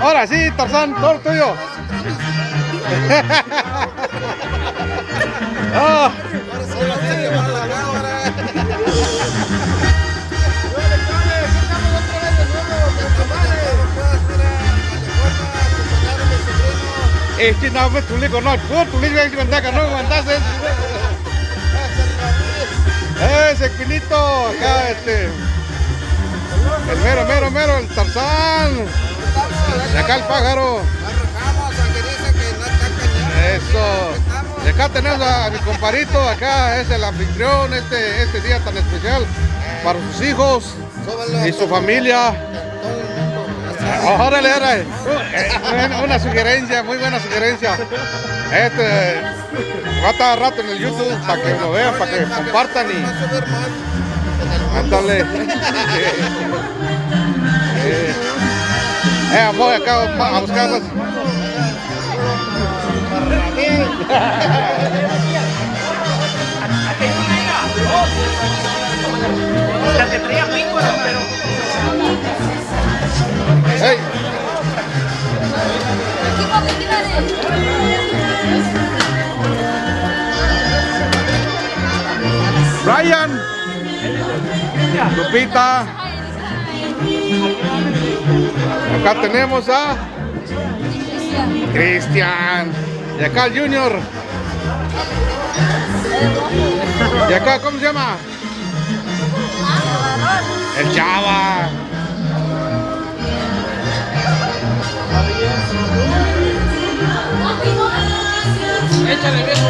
Ahora sí, Tarzán, todo tuyo. Oh. Este no me tú le conoces, tú le ves que ventaja, no aguantaste. Ese Quinito, acá el mero, el Tarzán. De acá el pájaro. Eso. De acá tenemos a mi comparito, acá es el anfitrión este día tan especial para sus hijos y su familia. Órale, una sugerencia, muy buena sugerencia. Va a estar rato en el YouTube para que lo vean, para que compartan y ándale. Voy acá a buscarlas. La que traía pico, pero... Hey. Brian, Lupita, acá tenemos a Cristian, y acá el Junior, y acá, ¿cómo se llama? El Chava. Échale, viejo.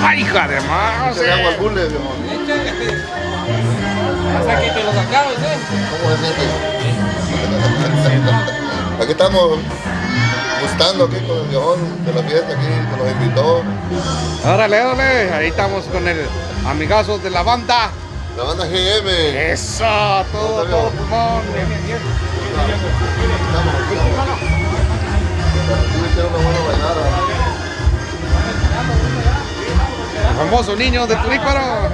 ¡Ay, hija de más! Se llama el bule, viejo. Échale. Hasta que te lo sacaron, ¿eh? ¿Cómo se siente? Aquí estamos gustando aquí con el viejón de la fiesta aquí, que nos invitó. Órale, ahí estamos con el amigazo de la banda. La banda GM. Eso, todo pulmón. El famoso niño de Turíparo.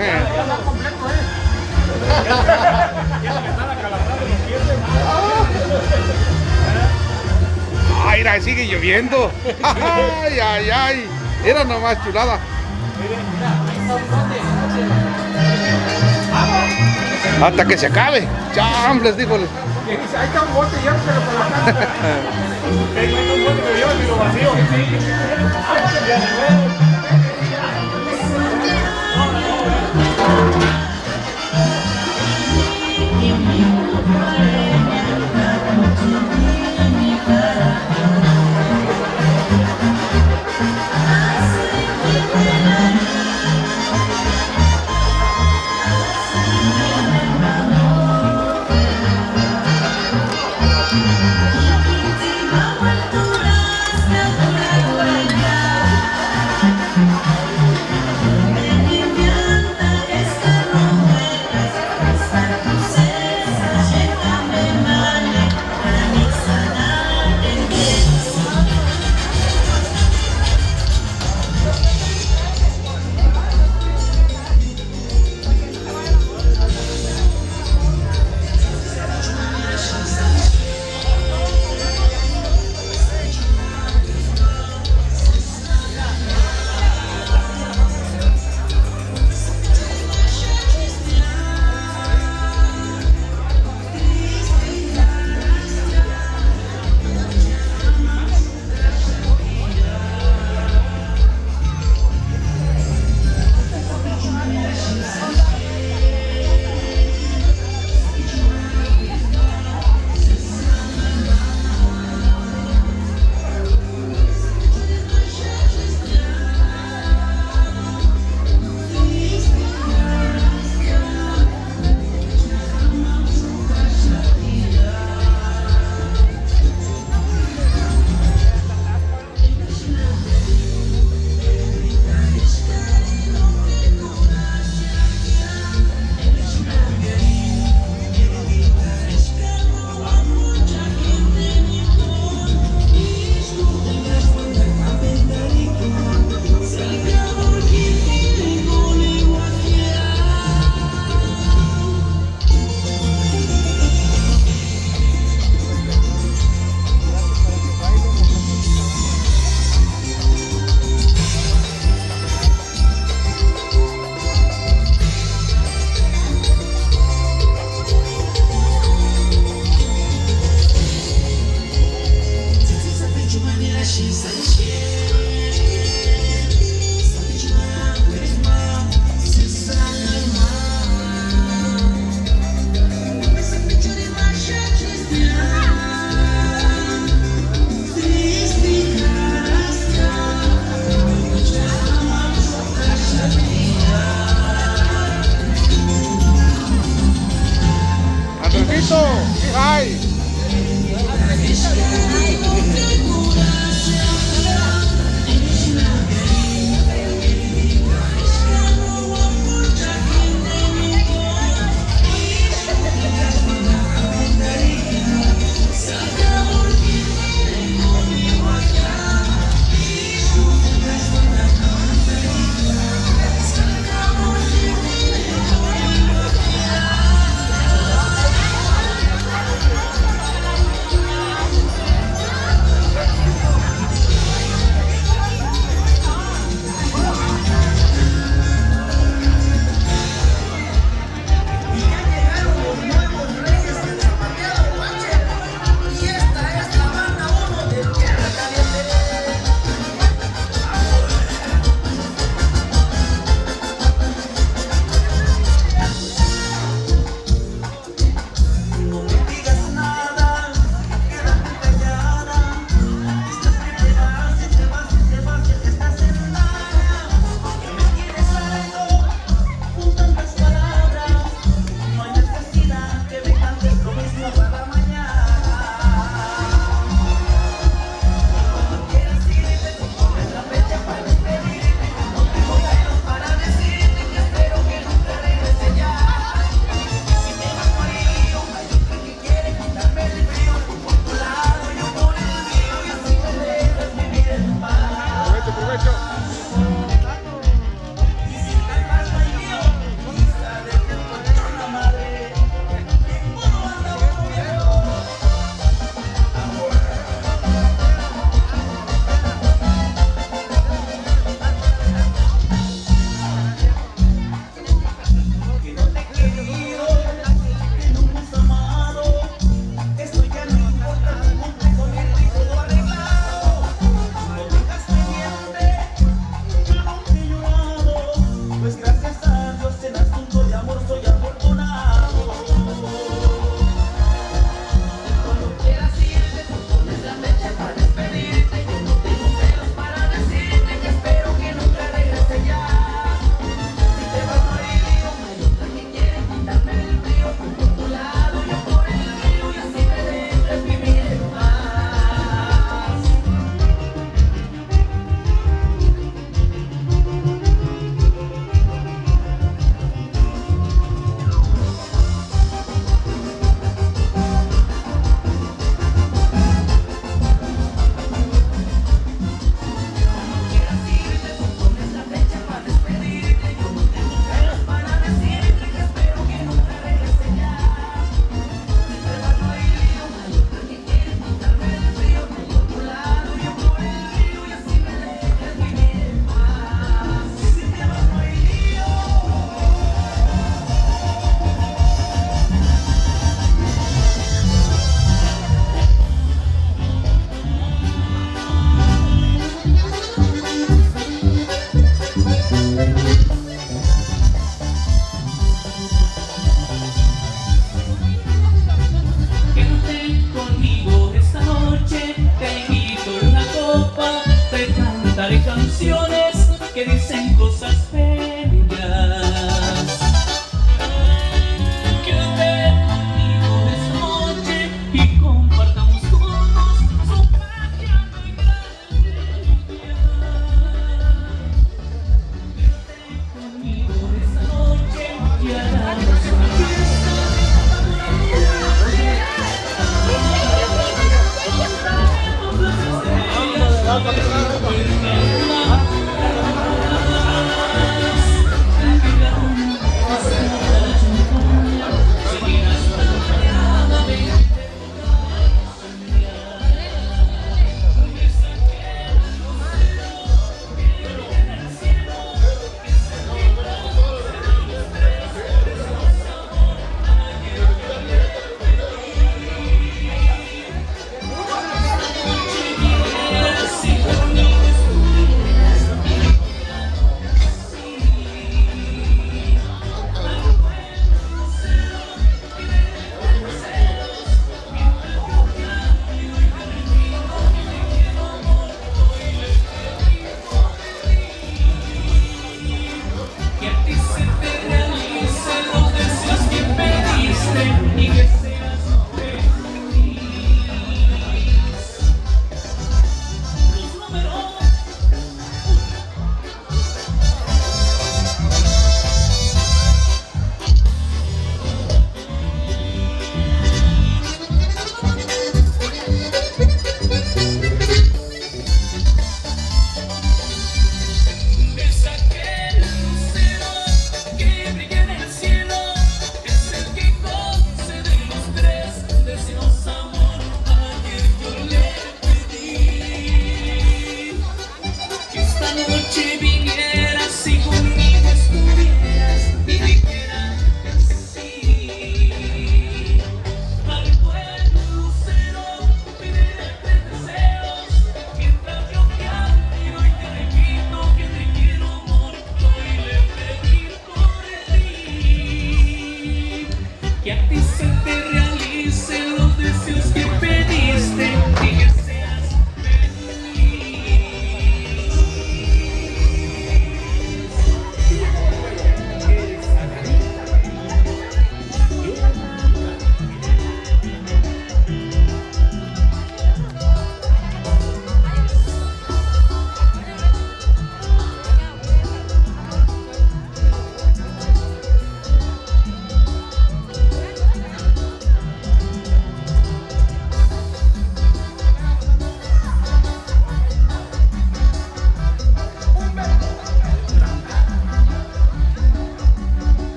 Ay, mira, sigue lloviendo. Ay. Era nomás chulada. Hasta que se acabe. Cham, les digo. Ahí está un bote, ya se lo colocaron. Ahí está un bote que yo y lo vacío.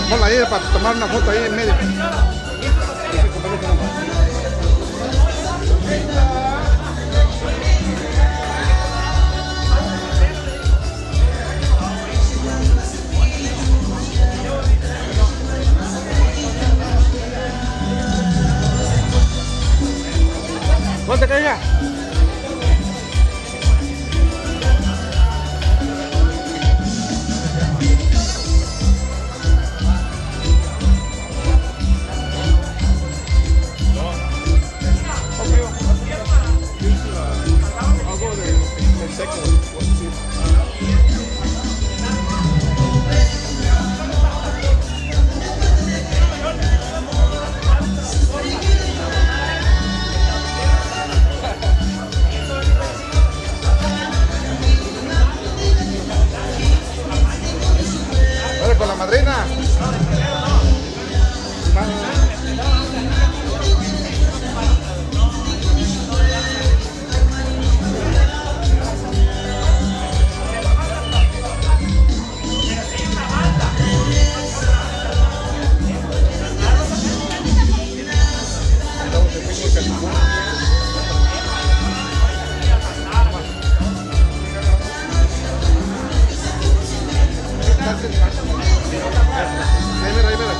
Ponla ahí para tomar una foto ahí en medio. Ponte acá ya. Con la madrina. Ahí mira, ahí mira.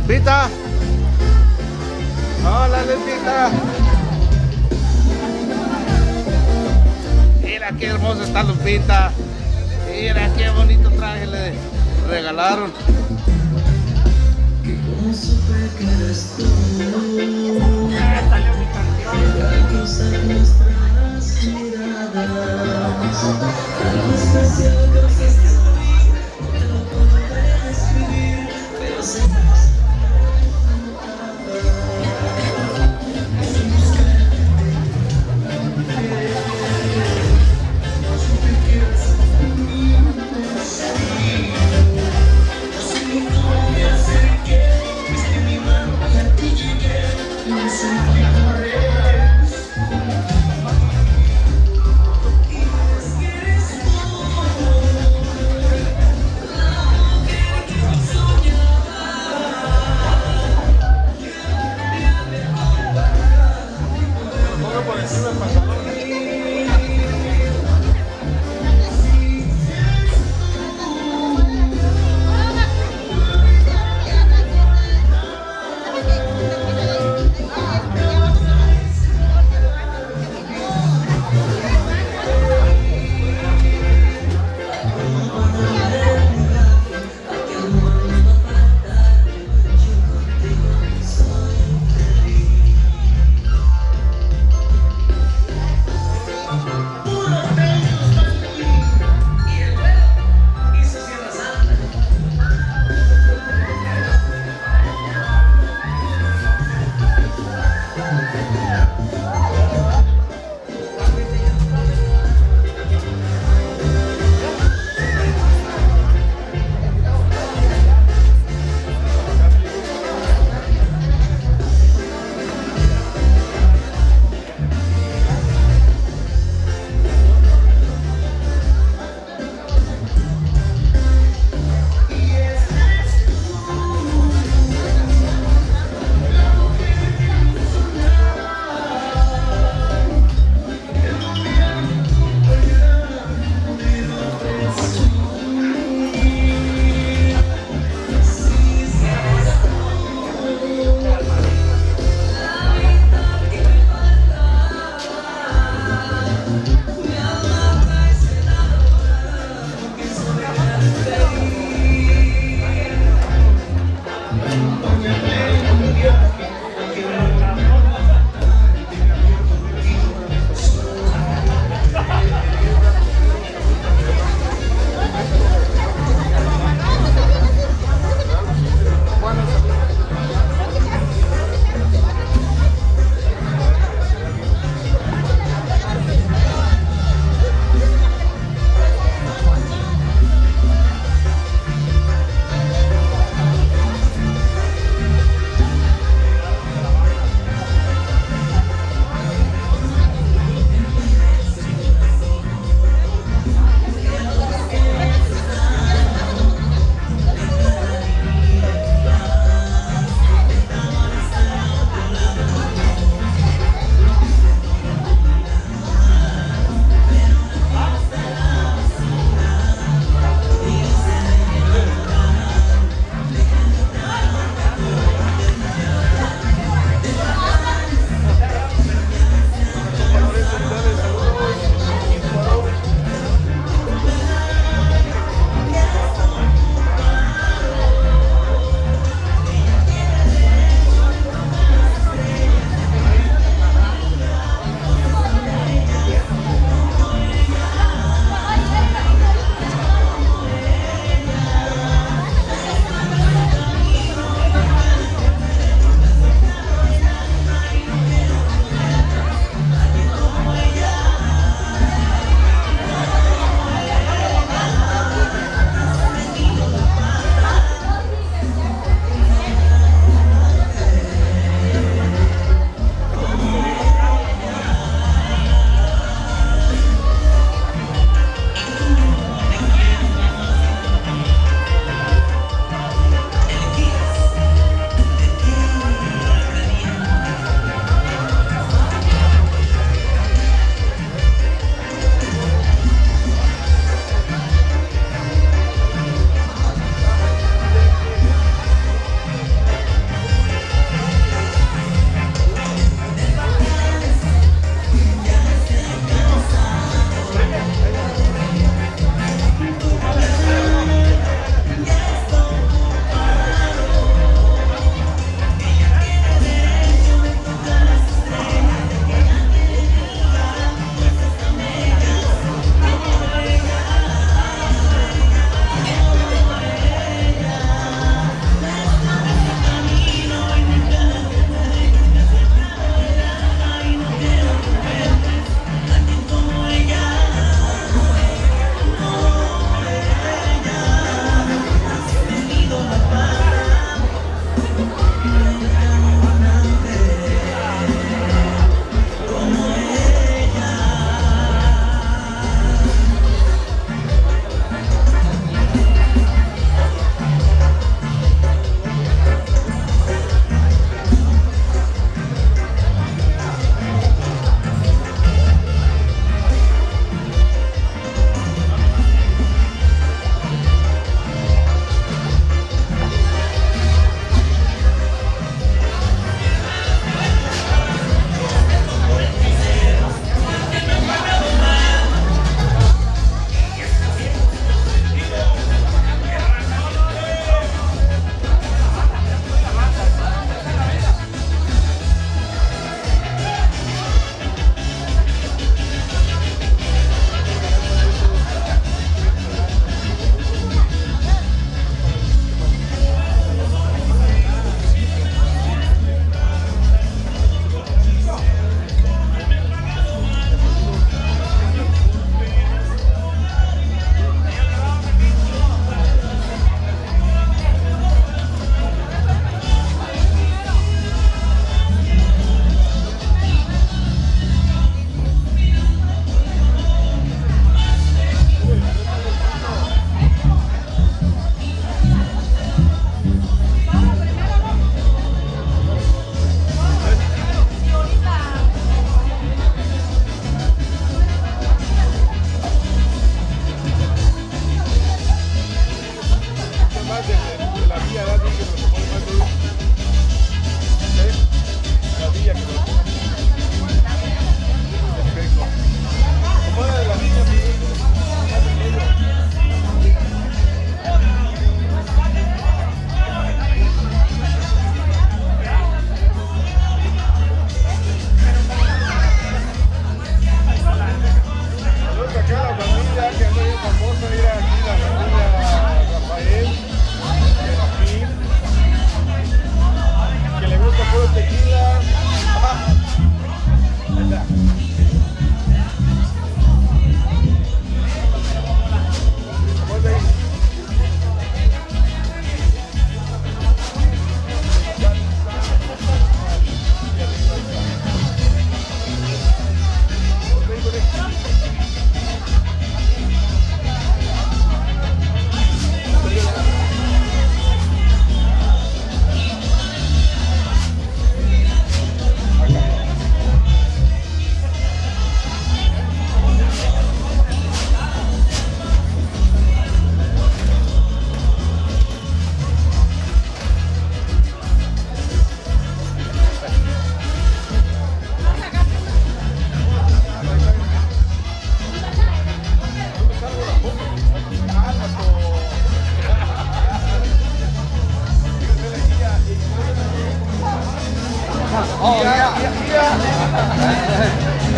Lupita. Hola, Lupita. Mira qué hermosa está Lupita. Mira qué bonito traje le regalaron.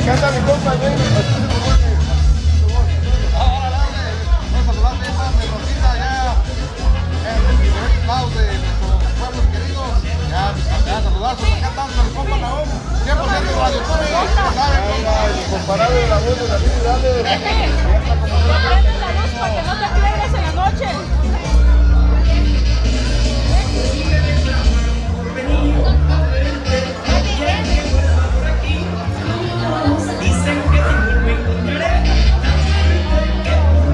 Acá está mi compa, güey. Comparado de la voz de la vida, dale. Prende la luz para que no te pierdas en la noche. Dicen que si me encontraré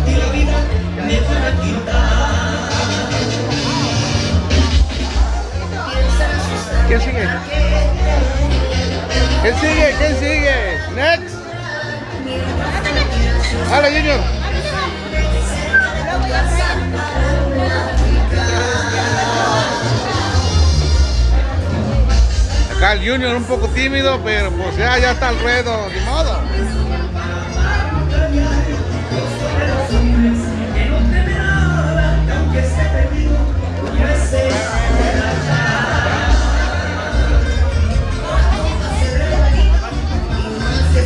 y la vida me va a quitar. ¿Quién sigue? ¿Quién sigue? ¿Quién sigue? Next. Hola, Junior. Acá el Junior un poco tímido, pero pues ya está el ruedo, ni modo.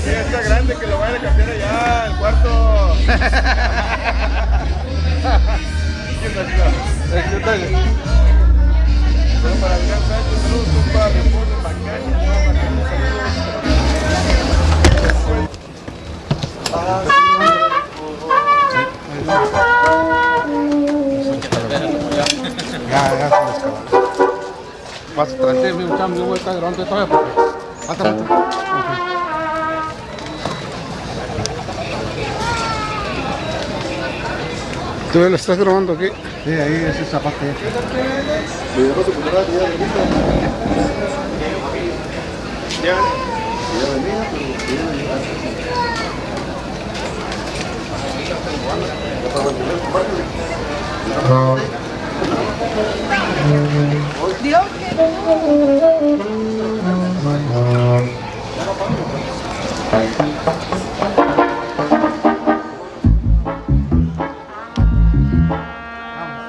Sí, está grande que lo vaya a cambiar allá al cuarto. Para Adrián Sánchez, saludos, compa, Repone, Macaña, Ya se descaló. Pasa, trate, mi chamo, yo voy a estar grabando todavía porque falta mucho. ¿Tú lo estás grabando aquí? Sí, ahí es esa parte. Dios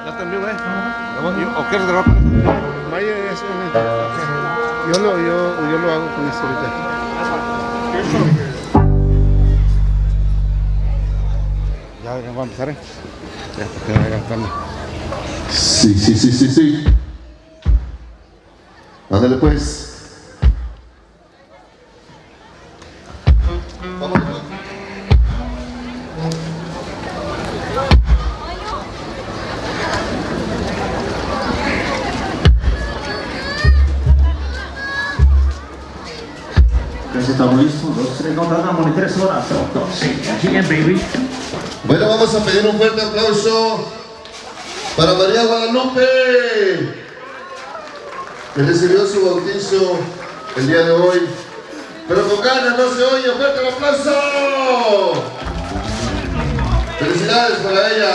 Ya te envío, ¿o quieres grabar con eso? Vaya, eso yo lo hago con esto ahorita. Ya vamos a empezar, Ya te voy a gastarme. Sí. Ándale pues. Vámonos. Estamos listos, 2, 3, no tardamos ni 3 horas. 2, sí, again, baby. Bueno, vamos a pedir un fuerte aplauso para María Guadalupe, que recibió su bautizo el día de hoy. Pero con ganas, no se oye. ¡Fuerte el aplauso! ¡Felicidades para ella!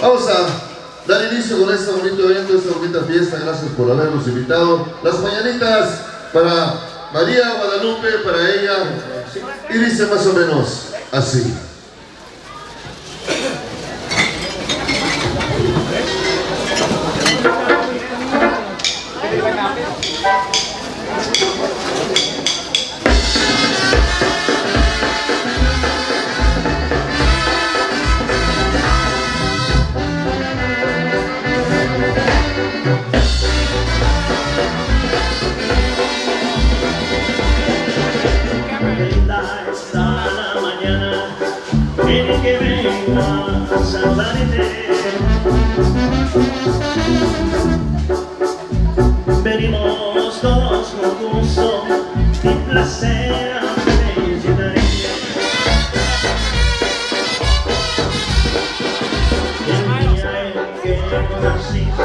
Vamos a dar inicio con este bonito evento, esta bonita fiesta. Gracias por habernos invitado. Las mañanitas para María Guadalupe, para ella. Y dice más o menos así. Venimos todos con gusto y placer de llenar el día en que conociste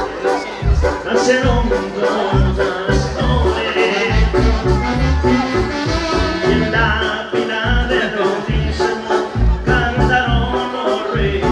hace hondas flores y en la pila de bautismo cantaron los reyes.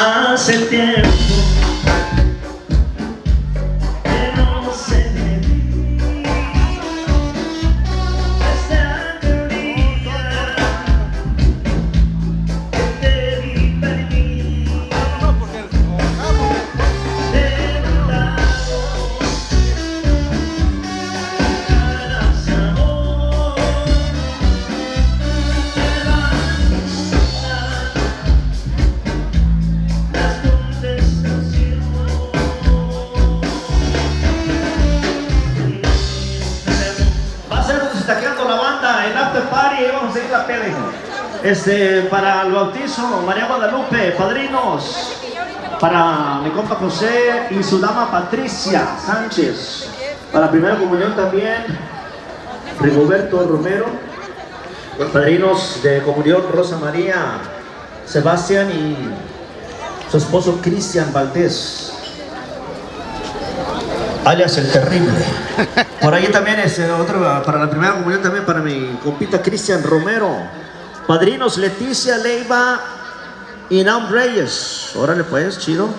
Hace tiempo que no sé de ti. Desde aquel día que te vi venir. De lado, ganas amor. Me van las contestaciones. Va a ser donde se está quedando la banda en After Party y vamos a seguir la peli. Para el bautizo, María Guadalupe, padrinos. Para mi compa José y su dama Patricia Sánchez. Para primera comunión también, Rigoberto Romero. Padrinos de comunión, Rosa María, Sebastián y su esposo Cristian Valdés, alias el Terrible. Por ahí también otro, para la primera comunión también para mi compita Cristian Romero. Padrinos Leticia Leiva y Nam Reyes. Órale pues, chido.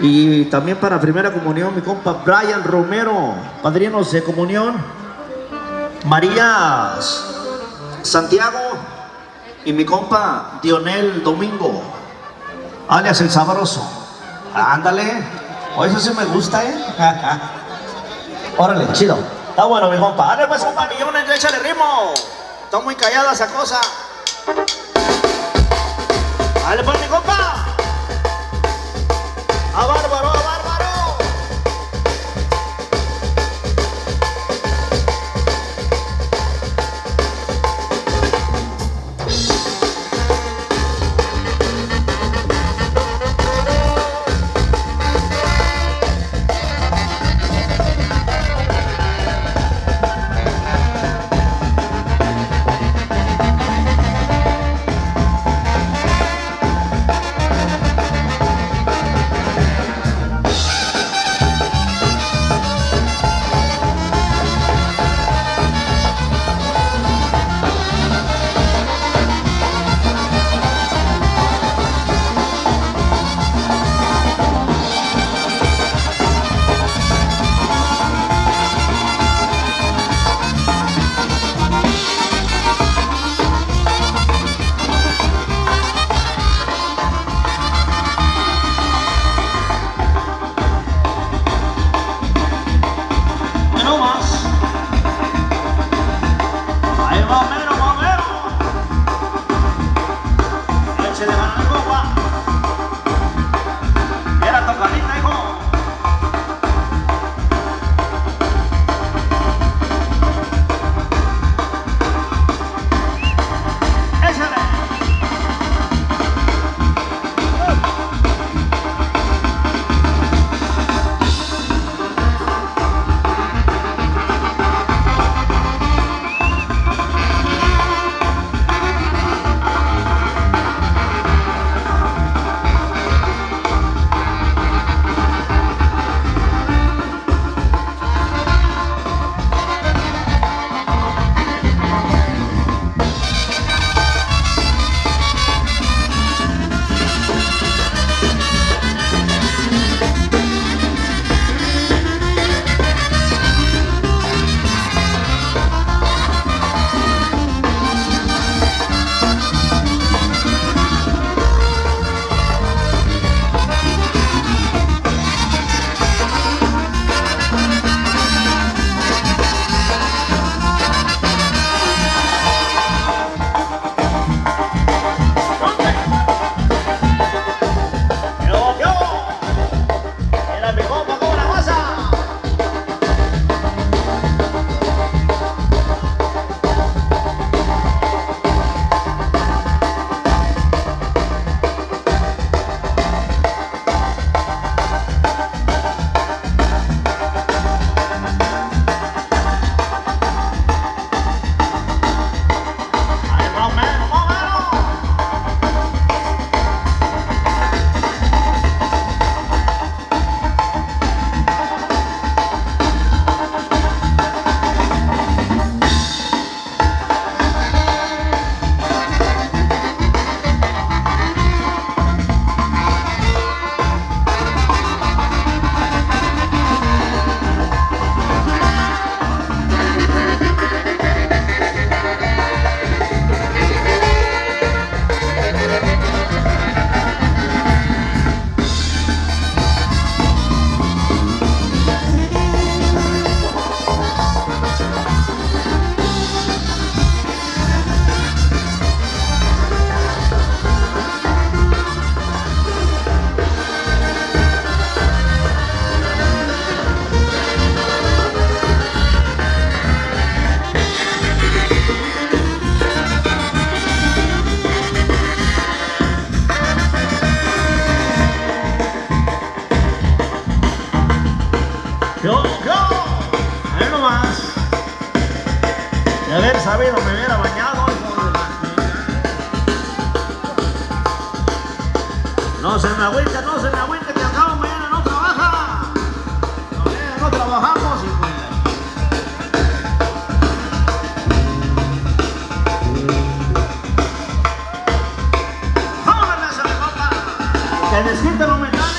Y también para primera comunión mi compa Brian Romero. Padrinos de comunión María Santiago y mi compa Dionel Domingo, alias el Sabroso. Ándale, o eso sí me gusta, Órale, chido. Está bueno, mi compa. Dale pues, compa, millones, échale ritmo. Está muy callada esa cosa. Dale pues, mi compa. A bárbaro, a bárbaro. sabido me hubiera bañado. No se me agüite, que al cabo mañana no trabaja. Mañana no trabajamos y pues. ¡Vámonos a la copa! Que desquite los metales.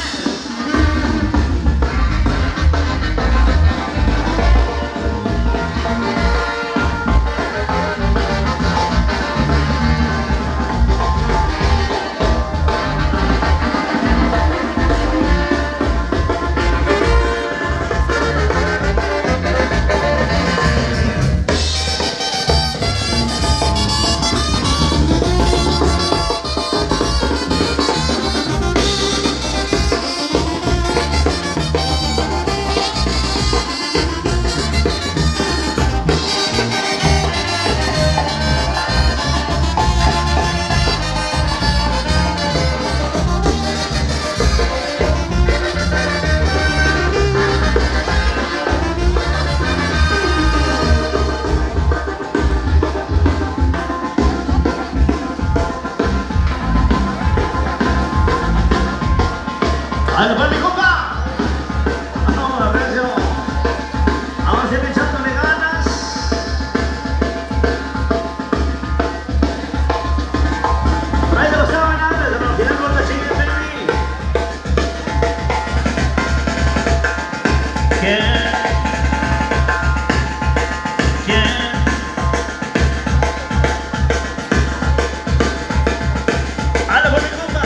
¡Vale, pues, mi compa! Vamos, aprecio. Vamos a ir echándole ganas. Por ahí de los sábanas, desde los finales de la chica, baby. ¿Quién? ¡Vale, pues, mi compa!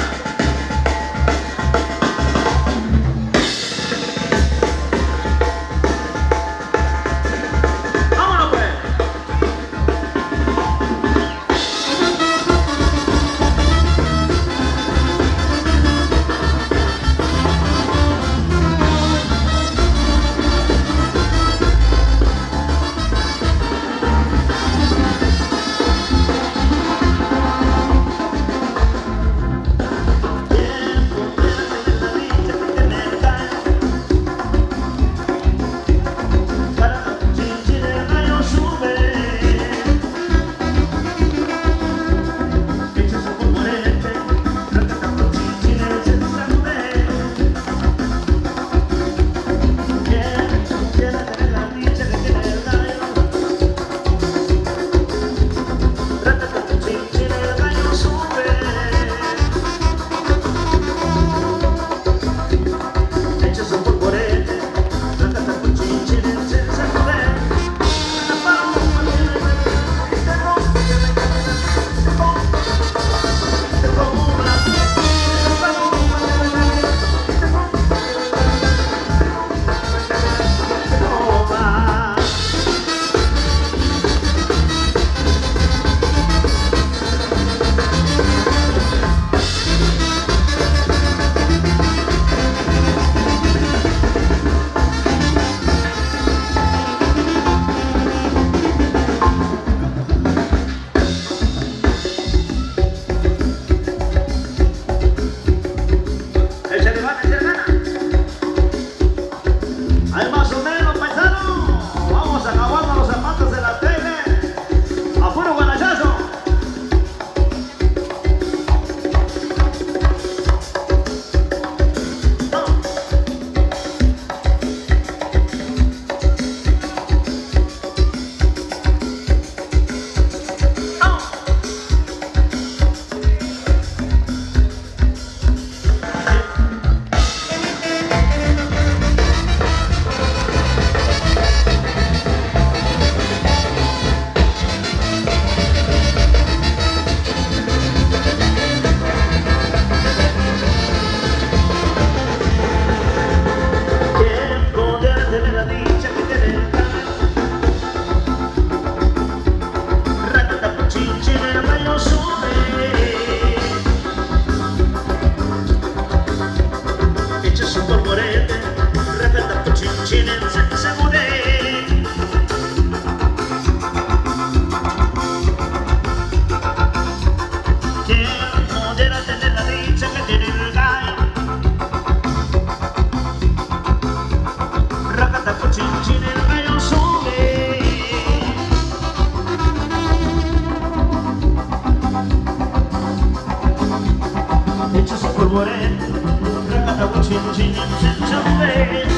polvorete, racata con chin senza muovere.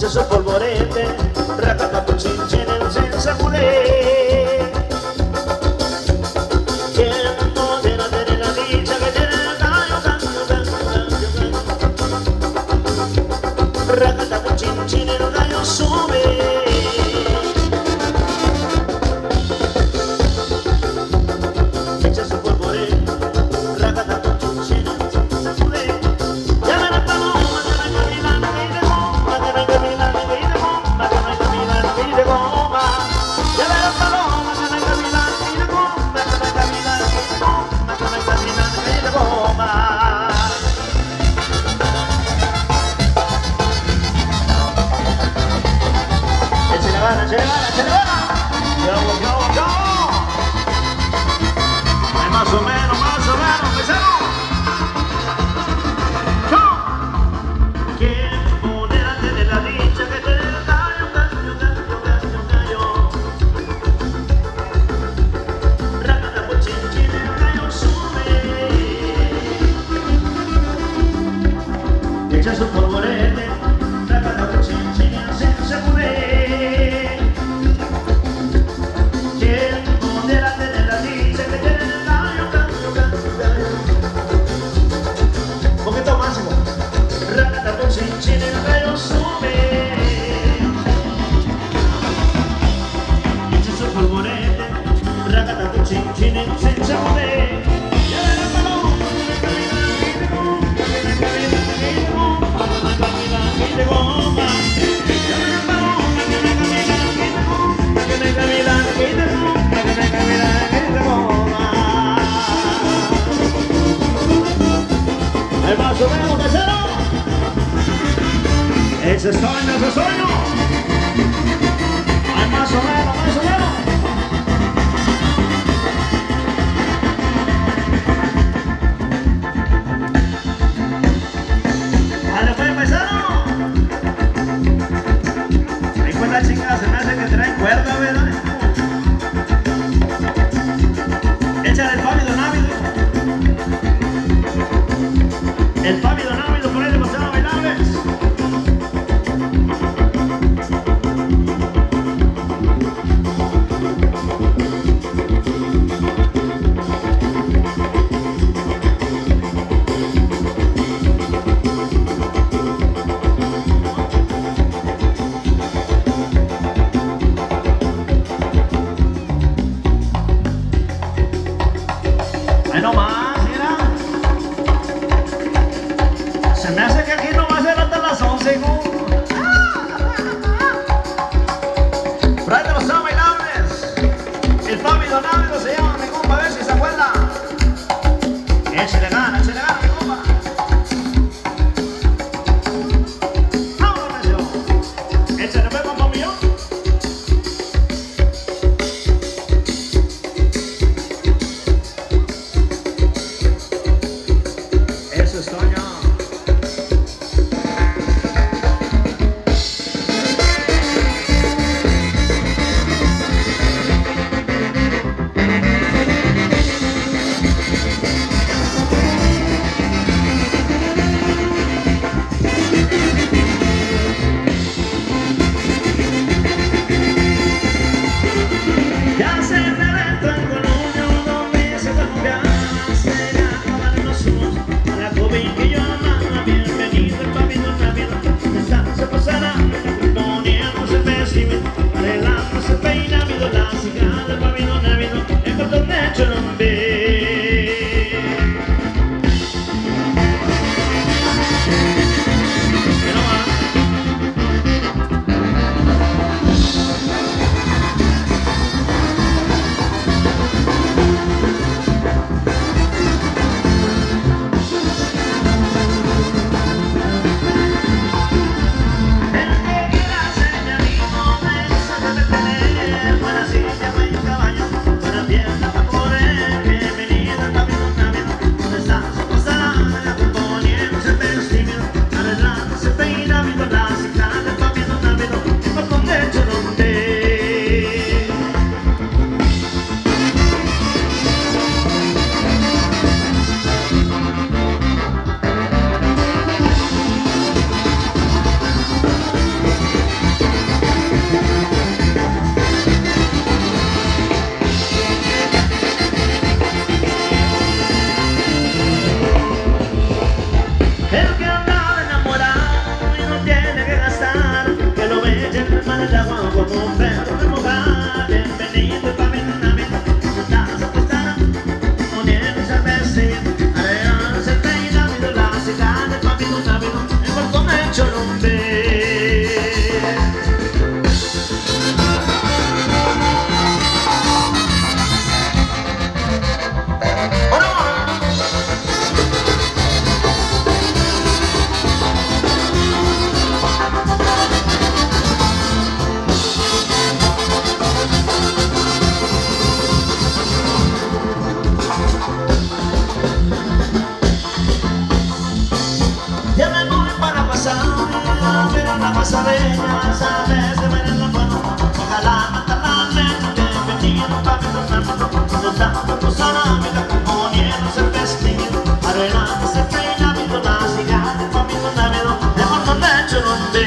Su polvorete, racata con chinchines senza culé. Quien pudiera tener la dicha que tiene el gallo, racata con chinchines, el gallo sube. Echa su polvorete, racata con chinchines senza culé. Ya verás paloma, ya verás caminando y de goma, ya verás caminando y de goma, ya verás caminando y de goma. Ya verás paloma, ya verás caminando y de goma, ya verás caminando y de goma, ya verás caminando y de goma. Échale gana, échale gana, échale gana. Yo. Ay, más o menos, pesado. ¿Quién pudiera tener la dicha que tiene el gallo? Racata por chinchín, el gallo sube. Echa su polvorete, racata por chinchín, se mueve. ¿Quién pudiera tener la dicha que tiene el gallo? Un poquito máximo. Racata con chinchín, el gallo sube. Echa su polvorete, racata con chinchín, se mueve. Ya verás paloma, y de goma. Ya verás paloma, y de goma. Hay más o menos, mesero. Ese sueño. Hay más o menos. Vale, pues, paisano. Ahí pues la chingada, se me hace que trae cuerda, ¿verdad? Échale el pávido návido. El pávido návido, por ahí demasiado bailables. Ahí nomás, mira. Se me hace que aquí no va a ser hasta las 11, ¿no? Por ahí te los están bailables. El pávido návido se llama, mi compa, a ver si se acuerda. Échale gana, mi compa. Vámonos, necio. Échale pues, compa mío. Eso es Toño. námida, componiéndose el vestido, arreglándose el peinamiento, la cigarra, el papito námido, de montón de churumbe.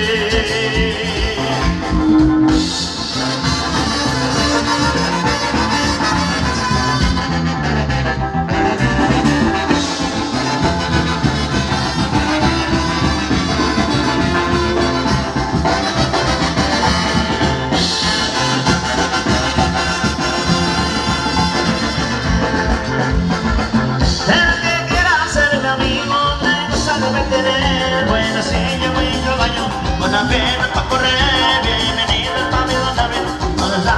Buena silla, buen caballo, buena pena pa' correr. Bienvenido al pabellón námido, donde la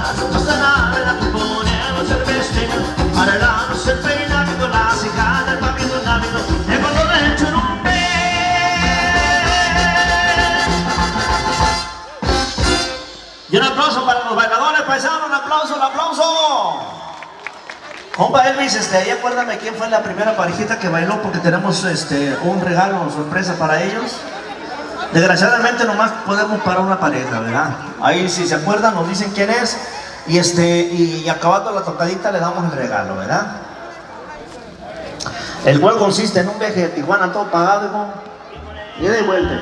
námida, componiéndose el vestido, arreglándose el peinamiento, la cigarra, el pabellón námido, el mundo del churumbe. Y un aplauso para los bailadores paisanos, un aplauso, un aplauso. Compa Elvis, ahí acuérdame quién fue la primera parejita que bailó, porque tenemos un regalo sorpresa para ellos. Desgraciadamente nomás podemos para una pareja, ¿verdad? Ahí si se acuerdan nos dicen quién es y acabando la tocadita le damos el regalo, ¿verdad? El cual consiste en un viaje de Tijuana todo pagado, hijo, y de vuelta.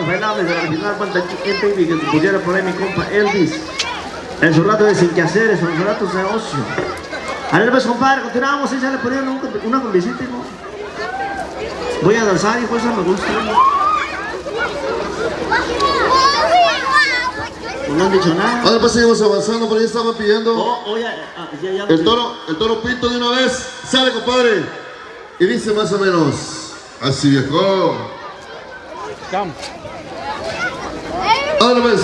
los bailables de la original banda MTV que pudiera por ahí mi compa Elvis. En su rato de sin que hacer, en sus ratos de ocio. A ver, pues compadre, continuamos, ya le ponían una convisita, ¿no? Voy a danzar, hijo, eso me gusta. No han dicho nada. Ahora pues seguimos avanzando, por ahí estaban pidiendo. Ya. El toro pinto de una vez. Sale, compadre. Y dice más o menos. Así, viejo. Ahora pues.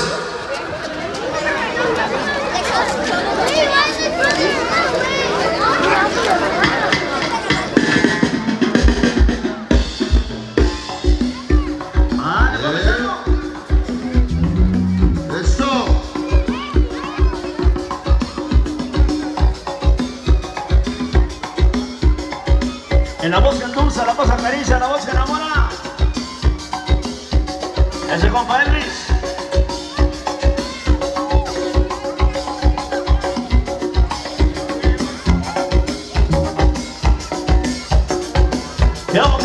En la voz que endulza, la voz acaricia, la voz que enamora. Ese compa Elvis. ¡Yo!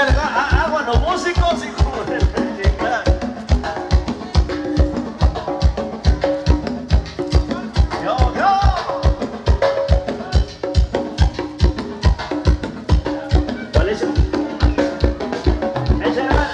Echarle agua a los músicos y como... Yo, yo. Buenísimo. Échale gana.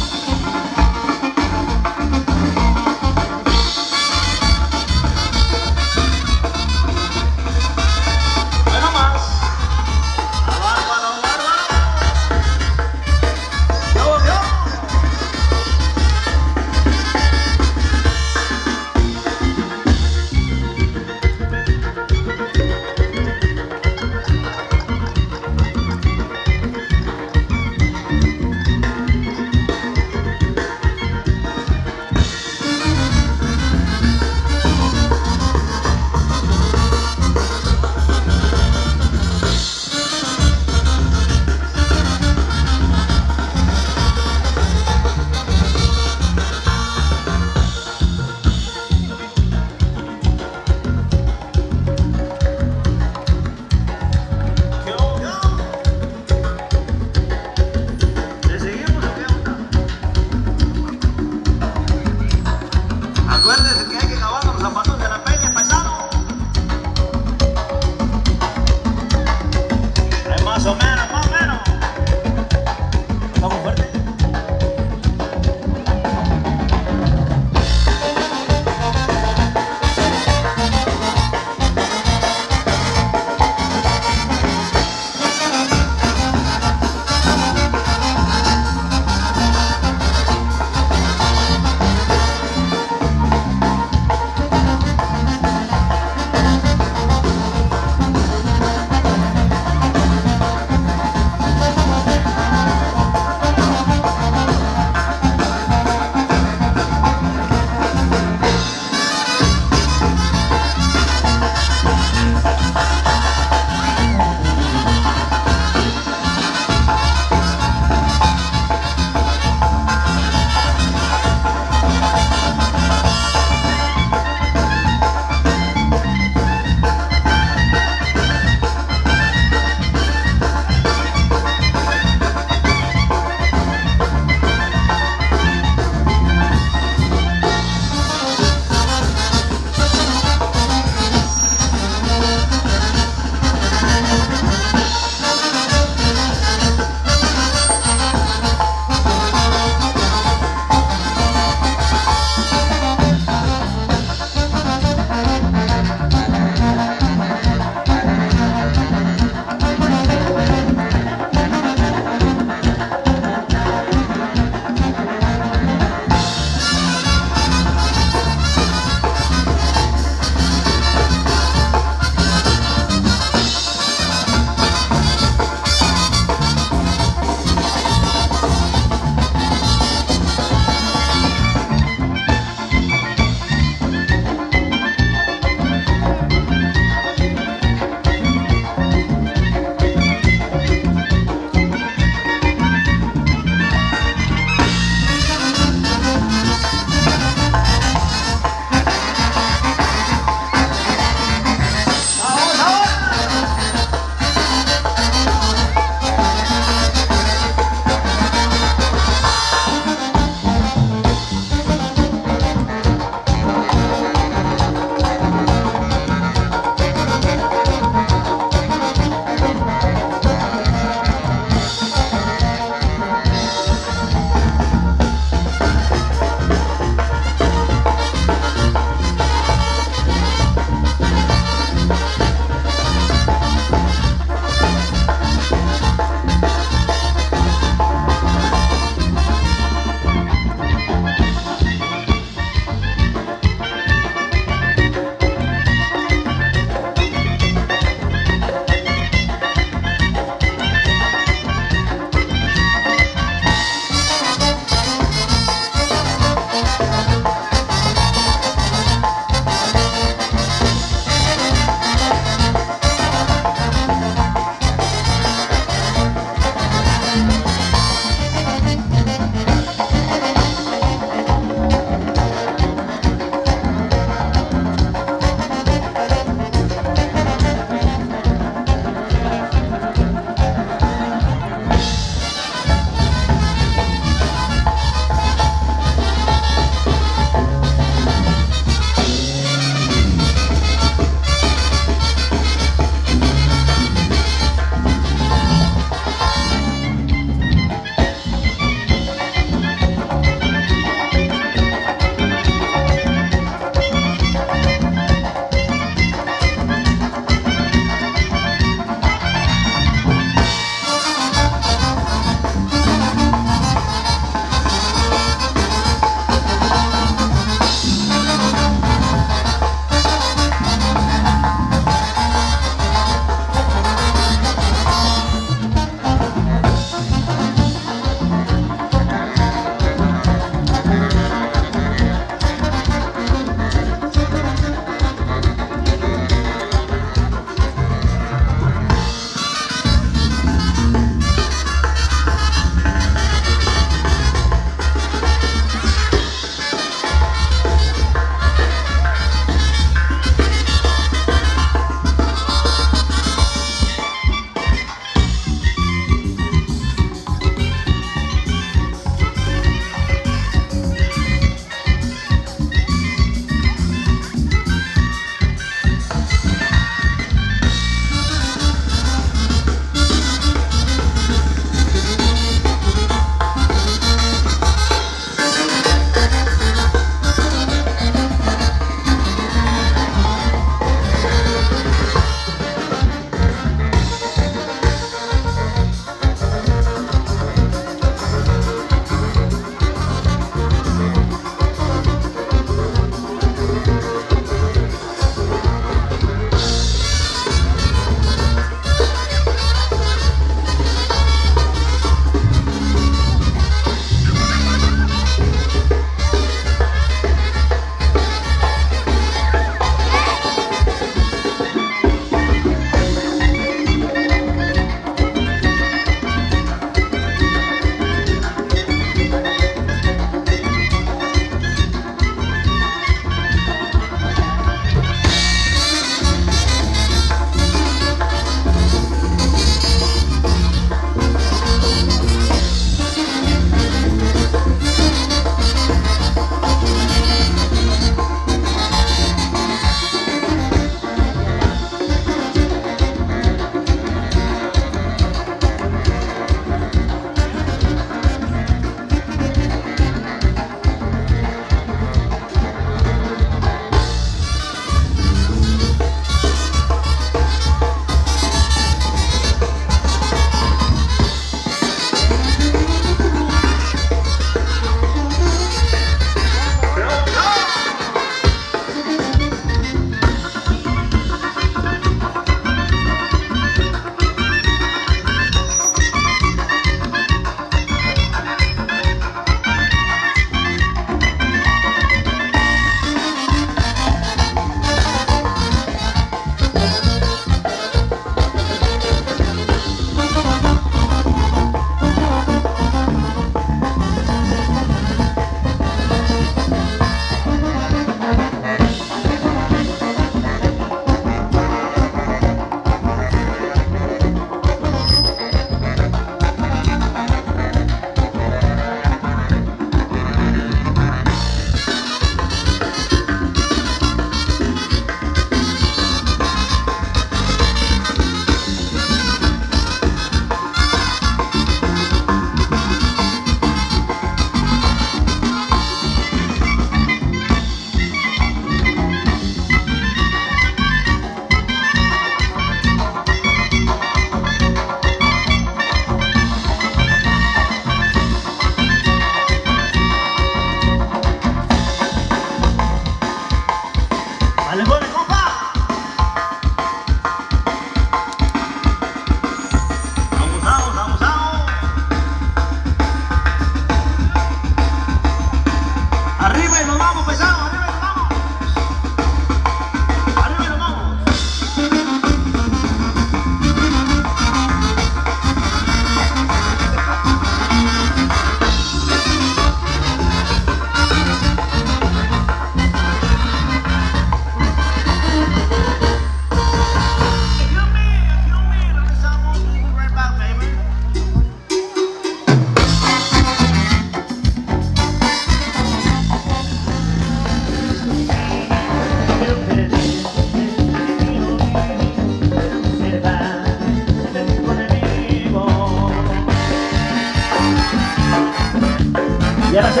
Y ahora sí,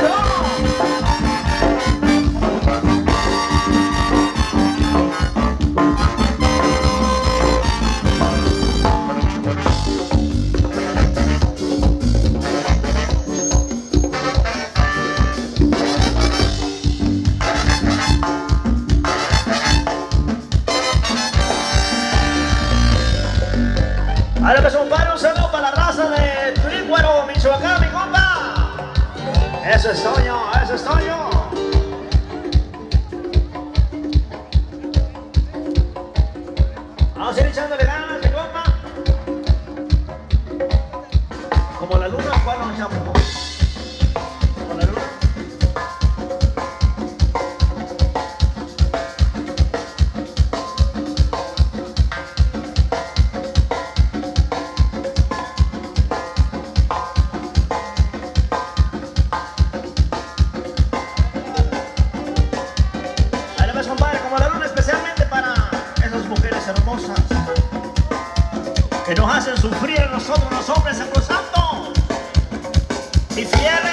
ahora pues compadre, un saludo para la raza de Trícuaro, Michoacán, mi compa. Eso es Toño, eso es Toño. Vamos a ir echándole ganas, mi compa. Como la luna, ¿cuál nos echamos? Como la luna. Además, compadre, como la luna, especialmente para esas mujeres hermosas que nos hacen sufrir a nosotros los hombres sacrosantos y fieles.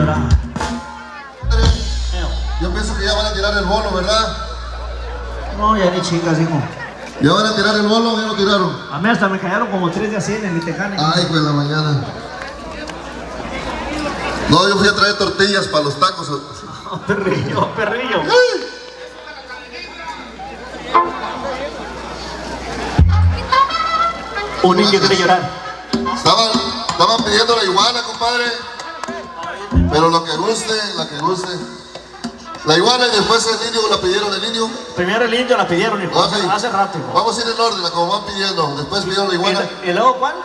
llorar. Yo pienso que ya van a tirar el bolo, ¿verdad? No, ya ni chicas, hijo. ¿Ya van a tirar el bolo o ya lo tiraron? A mí hasta me cayeron como 3 de a 100 en mi tejana. Ay, pues la mañana. No, yo fui a traer tortillas para los tacos. Oh, perrillo, perrillo. ¡Ay! Un niño quiere llorar. Estaban pidiendo la iguana, compadre. Pero lo que guste, la que guste. La iguana y después el indio, la pidieron el indio. Primero el indio la pidieron, hijo. Ok. Hace rato, hijo. Vamos a ir en orden, como van pidiendo. Después pidieron la iguana. ¿Y luego cuál?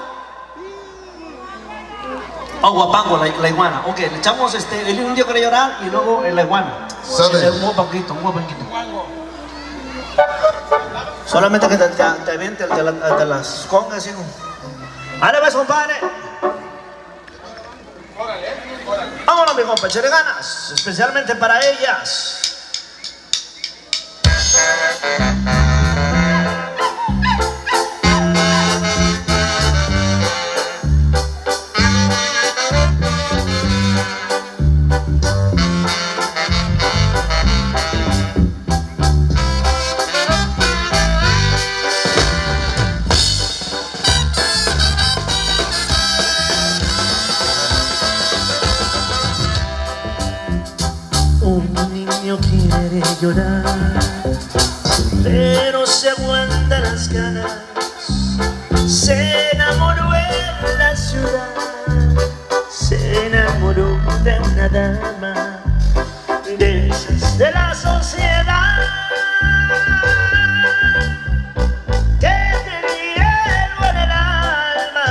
Oh, guapango, la iguana. Ok, le echamos el indio quiere llorar y luego la iguana. Sale. Un guapanguito, un guapanguito. Solamente que te aviente el de las congas, hijo. ¡Vale, pues, compadre! Vámonos, mi compa, echarle ganas, especialmente para ellas. Un niño quiere llorar, pero se aguanta las ganas. Se enamoró en la ciudad, se enamoró de una dama de esas de la sociedad que te hiervo en el alma.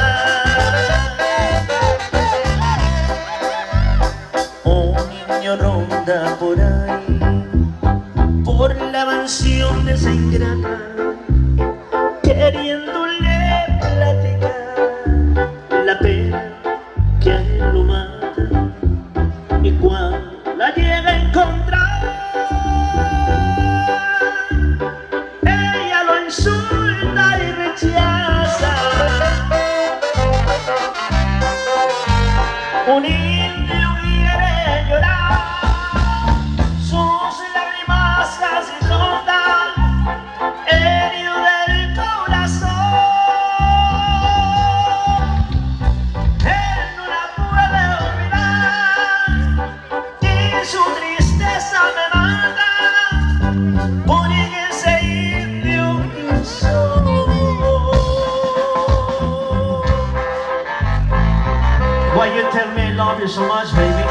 Un niño ronda por ahí, por la mansión de esa ingrata, queriéndole platicar la pena que a él lo mata. Y cuando la llega a encontrar, ella lo insulta y rechaza. Un indio quiere llorar, sus lágrimas casi brotan, herido del corazón. Él no la puede olvidar y su tristeza me mata, porque ese indio hizo. Why you tell me I love you so much, baby?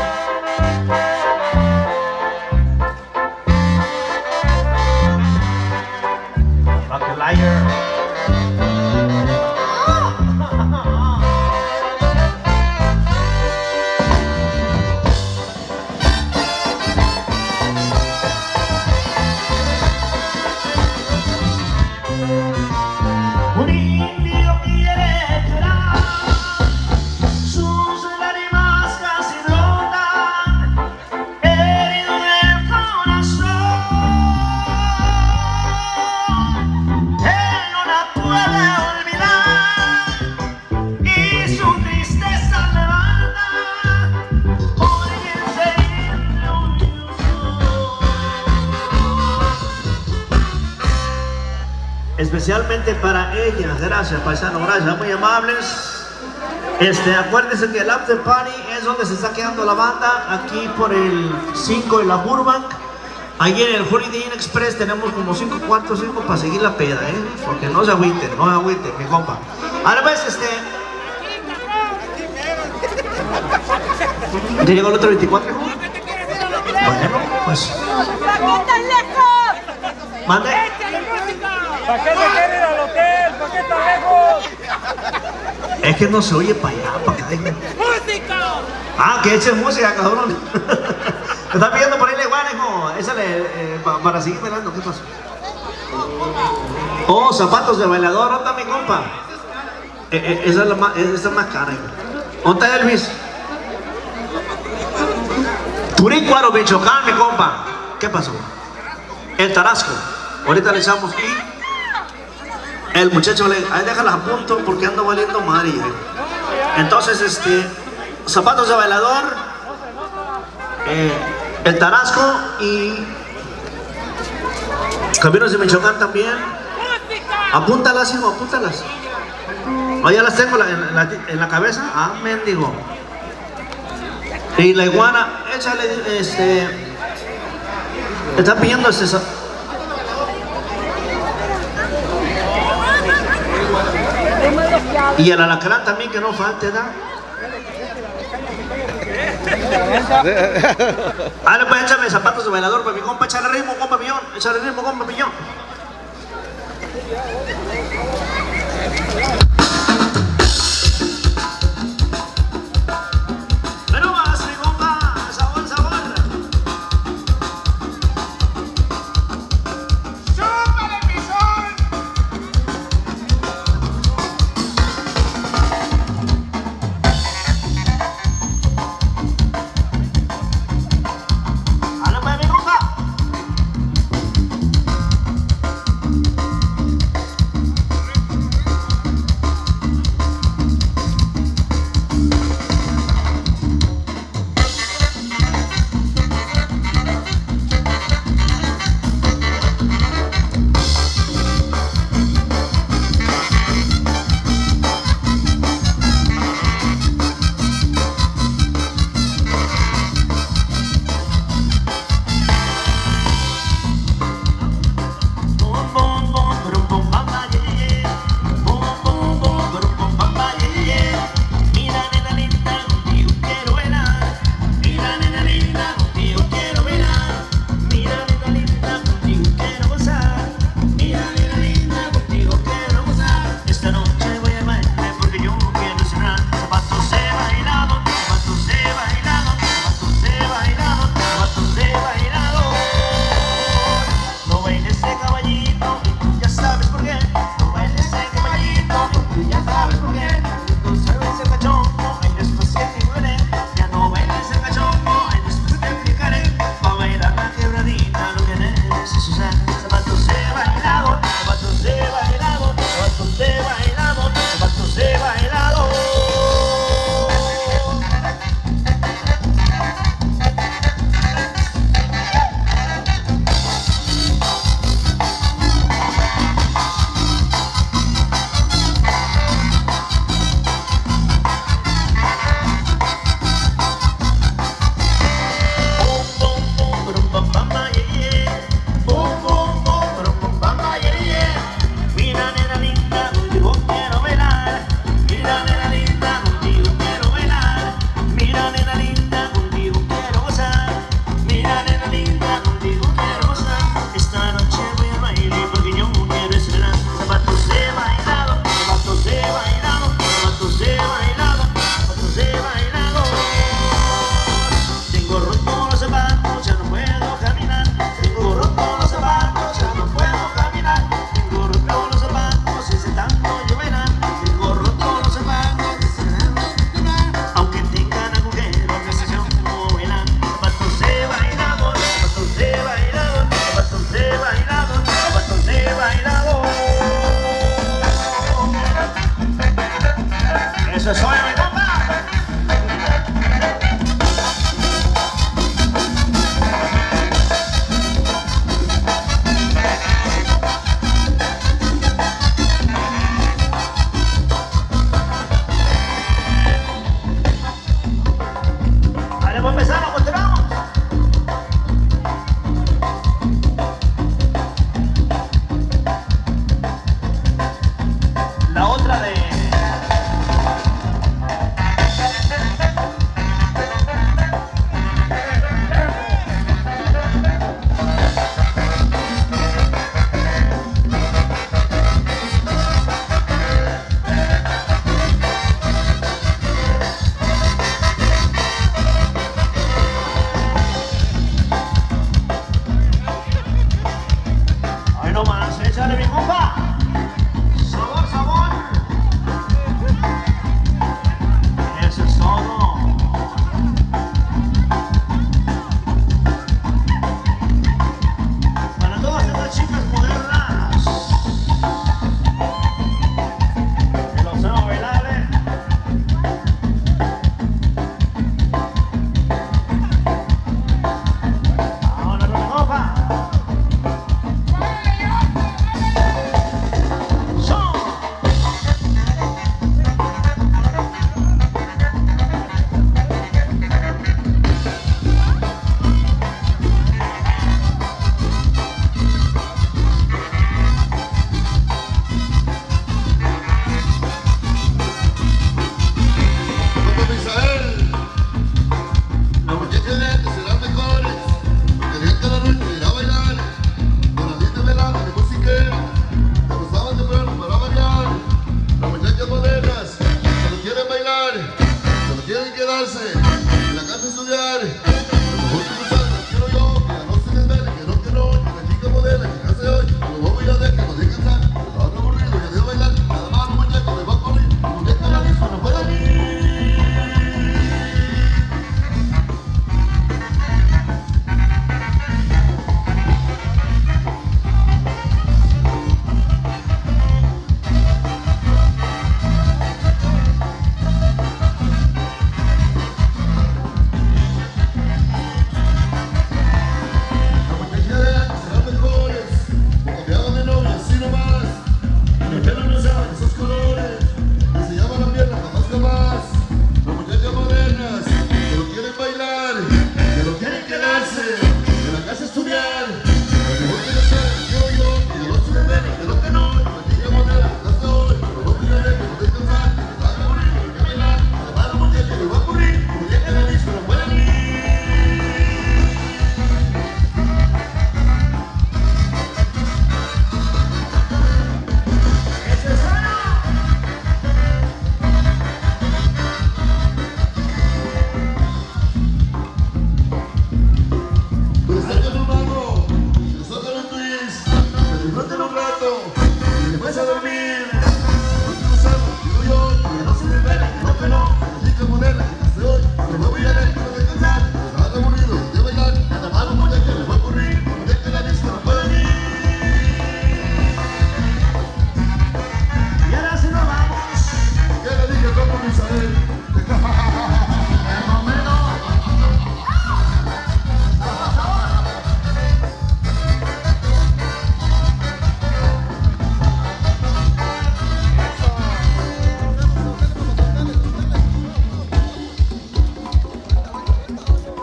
Like a liar. Un indio quiere llorar, sus lágrimas casi brotan, herido del corazón. Él no la puede olvidar y su tristeza me mata, porque ese indio especialmente para ellas. Gracias, paisano, gracias, muy amables. Acuérdense que el after party es donde se está quedando la banda, aquí por el 5 de la Burbank. Allí en el Holiday Inn Express tenemos como 5 cuartos, 5 para seguir la peda, porque no se agüiten, mi compa. Ahora pues, ¿ya llegó el otro 24? Bueno, pues. ¿Para qué tan lejos? Mande. ¿Para qué se quiere ir al hotel? ¿Para qué tan lejos? Es que no se oye para allá, para acá. ¡Música! Ah, que echen música, cabrón. Me están pidiendo por ahí la iguana, hijo. Para seguir bailando, ¿qué pasó? Oh, zapatos de bailador, ¿dónde está mi compa? Esa es más cara, hijo. ¿Dónde está Elvis? Turícuaro, Michoacán, mi compa. ¿Qué pasó? El Tarasco. Ahorita le echamos y el muchacho ahí déjalas a punto porque ando valiendo madre. Entonces, zapatos de bailador, el Tarasco y Caminos de Michoacán también. Apúntalas, hijo, apúntalas. Oh, ya las tengo en la cabeza. Ah, mendigo. Y la iguana, échale, está pidiendo y el alacrán también, que no falte, ¿verdad? Dale, pues échame zapatos de bailador para mi compa, échale ritmo, compa millón, échale ritmo, compa millón. Pero más, mi compa, sabor, sabor. ¡Súbale, pisón! Dale, pues, mi compa. Eso soy, mi compa. Vale, pues empezamos, continuamos. La otra de... Ay, no más, échale, mi compa. Sabor, sabor. Eso es todo. Para todas estas chicas modernas que los veo bailar, disfruten un rato y después a dormir. Último sábado, digo yo, que no se me vele, que no peló, que sí que moderna, que se hoy, que no voy a ver, que no descansar, que estaba aburrido de bailar, nada más un muchacho le va a ocurrir, de que la disco no puede ir. Y ahora sí nos vamos. Ya le dije cómo Misael.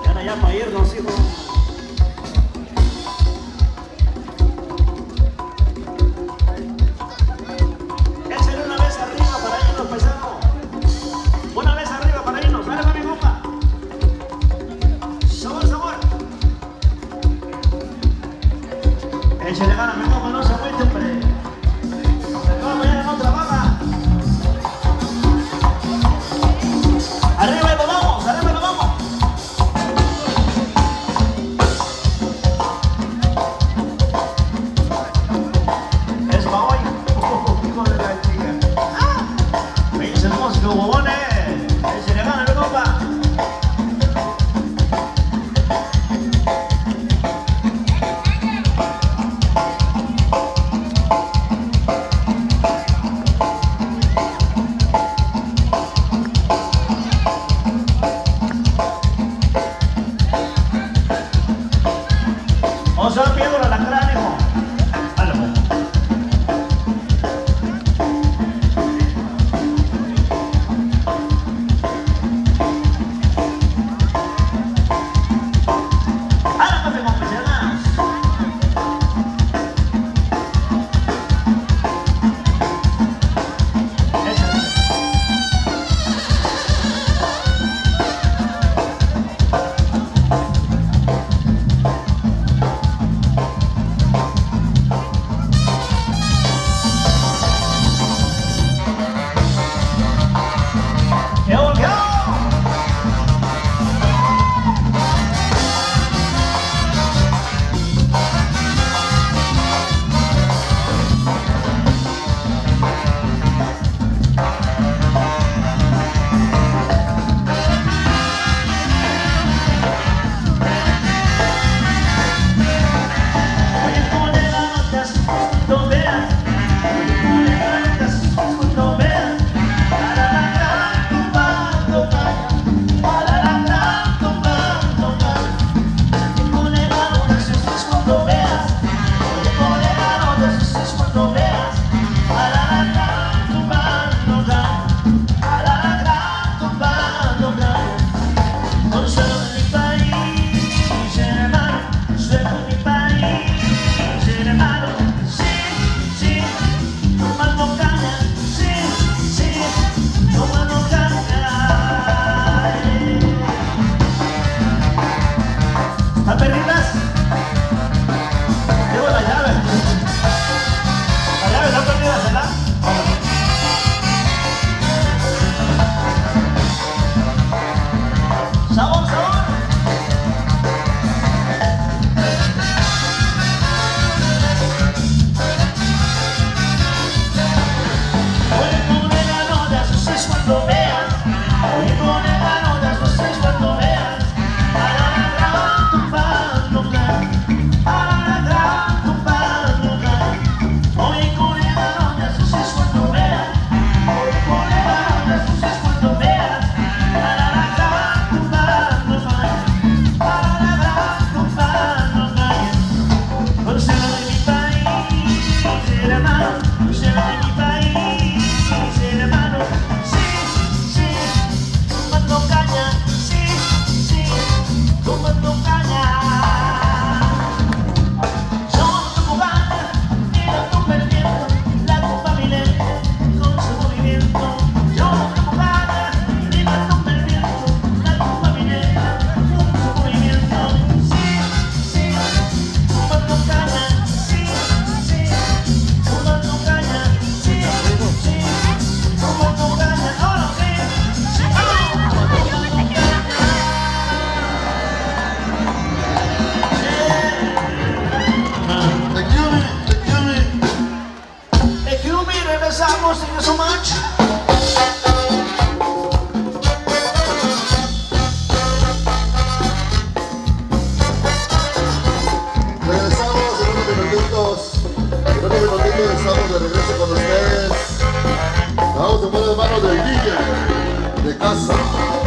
Y ahora ya para irnos, hijos. Échale una vez arriba para irnos, paisano. Una vez arriba para irnos. Dale, mi compa. Sabor, sabor. Échale ganas, mi compa, no se agüite, hombre. No, mañana no trabaja. Arriba y nos vamos, arriba y nos vamos. Es pa' hoy. Hijo de la chica. Me dice el músico, bobones. Se le gana, mi compa. O sea, piedra la cráneo, hijo. Dale, pues. Ahora, papi, compañeras. Échale. Regresamos, thank you so much. Regresamos en unos minutitos. En unos minutitos estamos de regreso con ustedes. Vamos de buenas manos del DJ de casa.